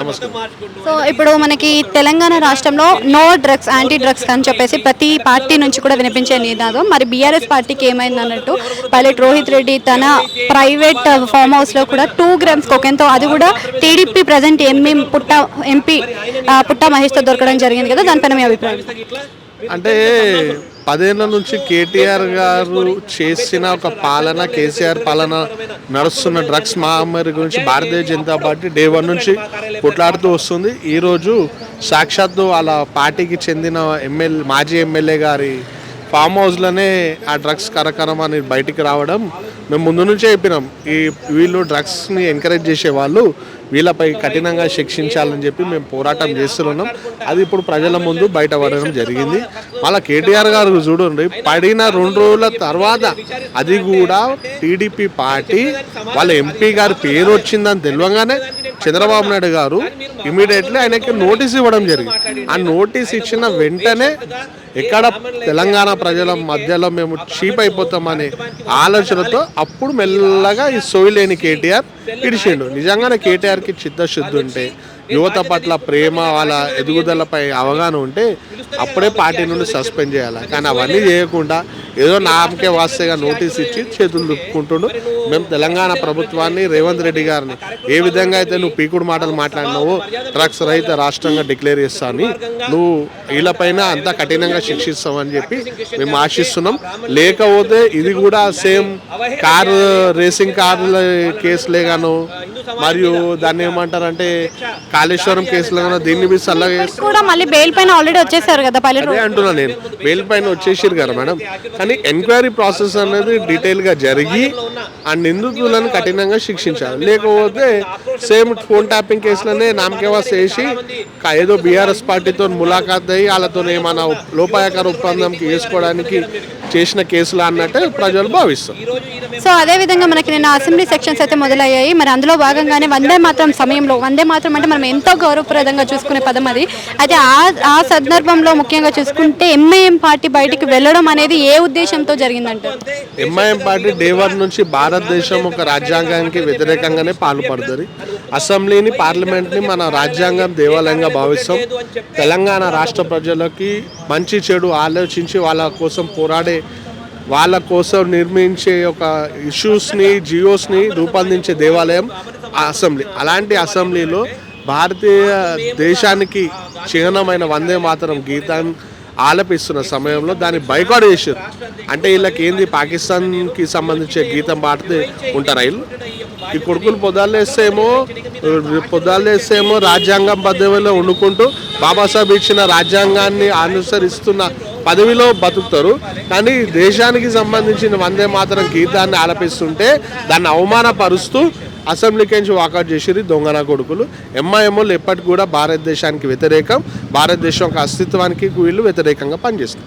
నమస్కారం. సో ఇప్పుడు మనకి తెలంగాణ రాష్ట్రంలో నో డ్రగ్స్, యాంటీ డ్రగ్స్ అని చెప్పేసి ప్రతి పార్టీ నుంచి కూడా వినిపించే నినాదం. మరి బీఆర్ఎస్ పార్టీకి ఏమైంది అన్నట్టు పైలట్ రోహిత్ రెడ్డి తన ప్రైవేట్ ఫామ్ హౌస్లో కూడా 2 grams కొకెన్తో, అది కూడా టీడీపీ ప్రజెంట్ ఎంపీ పుట్ట మహేష్తో దొరకడం జరిగింది కదా, దానిపైన మీ అభిప్రాయం? అంటే 10 ఏళ్ల నుంచి కేటీఆర్ గారు చేసిన ఒక పాలన, కేసీఆర్ పాలన నడుస్తున్న డ్రగ్స్ మహమ్మారి గురించి భారతీయ జనతా పార్టీ డే 1 నుంచి కొట్లాడుతూ వస్తుంది. ఈరోజు సాక్షాత్తు వాళ్ళ పార్టీకి చెందిన మాజీ ఎమ్మెల్యే గారి ఫామ్ హౌస్లోనే ఆ డ్రగ్స్ కార్యక్రమాన్ని బయటికి రావడం మేము ముందు నుంచే చెప్పినాం. వీళ్ళు డ్రగ్స్ని ఎంకరేజ్ చేసేవాళ్ళు, వీళ్ళపై కఠినంగా శిక్షించాలని చెప్పి మేము పోరాటం చేస్తున్నాం. అది ఇప్పుడు ప్రజల ముందు బయటపడడం జరిగింది. మళ్ళీ కేటీఆర్ గారు చూడండి, పడిన 2 రోజుల తర్వాత అది కూడా టీడీపీ పార్టీ వాళ్ళ ఎంపీ గారి పేరు వచ్చిందని తెలియగానే చంద్రబాబు నాయుడు గారు ఇమీడియట్లీ ఆయనకి నోటీస్ ఇవ్వడం జరిగింది. ఆ నోటీస్ ఇచ్చిన వెంటనే ఎక్కడ తెలంగాణ ప్రజల మధ్యలో మేము చీప్ అయిపోతామనే ఆలోచనతో అప్పుడు మెల్లగా ఈ సోయిలేని కేటీఆర్ ఇడిచిండు. నిజంగానే కేటీఆర్కి చిత్తశుద్ధి ఉంటే, యువత పట్ల ప్రేమ, వాళ్ళ ఎదుగుదలపై అవగాహన ఉంటే అప్పుడే పార్టీ నుండి సస్పెండ్ చేయాలి. కానీ అవన్నీ చేయకుండా ఏదో నామకే వాస్తేగా నోటీస్ ఇచ్చి చేతులు దుప్పుకుంటుండు. మేము తెలంగాణ ప్రభుత్వాన్ని, రేవంత్ రెడ్డి గారిని ఏ విధంగా అయితే నువ్వు పీకుడు మాటలు మాట్లాడినావో డ్రగ్స్ రహిత రాష్ట్రంగా డిక్లేర్ చేస్తాను, నువ్వు వీళ్ళపైన అంతా కఠినంగా శిక్షిస్తామని చెప్పి మేము ఆశిస్తున్నాం. లేకపోతే ఇది కూడా సేమ్ రేసింగ్ కార్ల కేసులేగాను, మరియు దాన్ని ఏమంటారంటే కాళేశ్వరం కేసులో దీన్ని బి సల్లగా కూడా మళ్ళీ బెయిల్ పైన ఆల్రెడీ వచ్చేసారు కదా. అదే అంటున్నా నేను, బెయిల్ పైన వచ్చేసారు కదా మేడం. కానీ ఎంక్వైరీ ప్రాసెస్ అనేది డీటెయిల్గా జరిగి ఆ నిందితులను కఠినంగా శిక్షించాలి. లేకపోతే సేమ్ ఫోన్ ట్యాపింగ్ కేసులనే నామకేవాస్ చేసి ఏదో బీఆర్ఎస్ పార్టీతో ములాఖాత్ అయ్యి వాళ్ళతో ఏమైనా లోపాయకార ఒప్పందంకి వేసుకోవడానికి చేసిన కేసులు అన్నట్టే ప్రజలు భావిస్తారు. సో అదే విధంగా మనకి నిన్న అసెంబ్లీ సెక్షన్స్ అయితే మొదలయ్యాయి. మరి అందులో భాగంగానే వందే మాత్రం సమయంలో, వందే మాత్రం అంటే మనం ఎంతో గౌరవప్రదంగా చూసుకునే పదం అది. అయితే ఆ సందర్భంలో ముఖ్యంగా చూసుకుంటే ఎంఐఎం పార్టీ బయటికి వెళ్ళడం అనేది ఏ ఉద్దేశంతో జరిగిందంటే, ఎంఐఎం పార్టీ డే 1 నుంచి భారతదేశం ఒక రాజ్యాంగానికి వ్యతిరేకంగానే పాల్పడుతుంది. అసెంబ్లీని, పార్లమెంట్ని మన రాజ్యాంగం దేవాలయంగా భావిస్తాం. తెలంగాణ రాష్ట్ర ప్రజలకి మంచి చెడు ఆలోచించి వాళ్ళ కోసం పోరాడే, వాళ్ళ కోసం నిర్మించే ఒక ఇష్యూస్ని, జియోస్ని రూపొందించే దేవాలయం అసెంబ్లీ. అలాంటి అసెంబ్లీలో భారతీయ దేశానికి చిహ్నమైన వందే మాతరం గీతాన్ని ఆలపిస్తున్న సమయంలో దాన్ని బైకాట్ చేశారు. అంటే వీళ్ళకి ఏంది, పాకిస్తాన్కి సంబంధించే గీతం పాడితే ఉంటారా వీళ్ళు? ఈ కొడుకులు పొద్దాలేసేమో రాజ్యాంగం పదవిలో వండుకుంటూ బాబాసాహెబ్ ఇచ్చిన రాజ్యాంగాన్ని అనుసరిస్తున్న పదవిలో బతుకుతారు. కానీ దేశానికి సంబంధించిన వందే మాతరం గీతాన్ని ఆలపిస్తుంటే దాన్ని అవమానపరుస్తూ అసెంబ్లీకి నుంచి వాకౌట్ చేసిరి దొంగన కొడుకులు. ఎంఐఎంలు ఎప్పటికి కూడా భారతదేశానికి వ్యతిరేకం, భారతదేశం యొక్క అస్తిత్వానికి వీళ్ళు వ్యతిరేకంగా పనిచేస్తారు.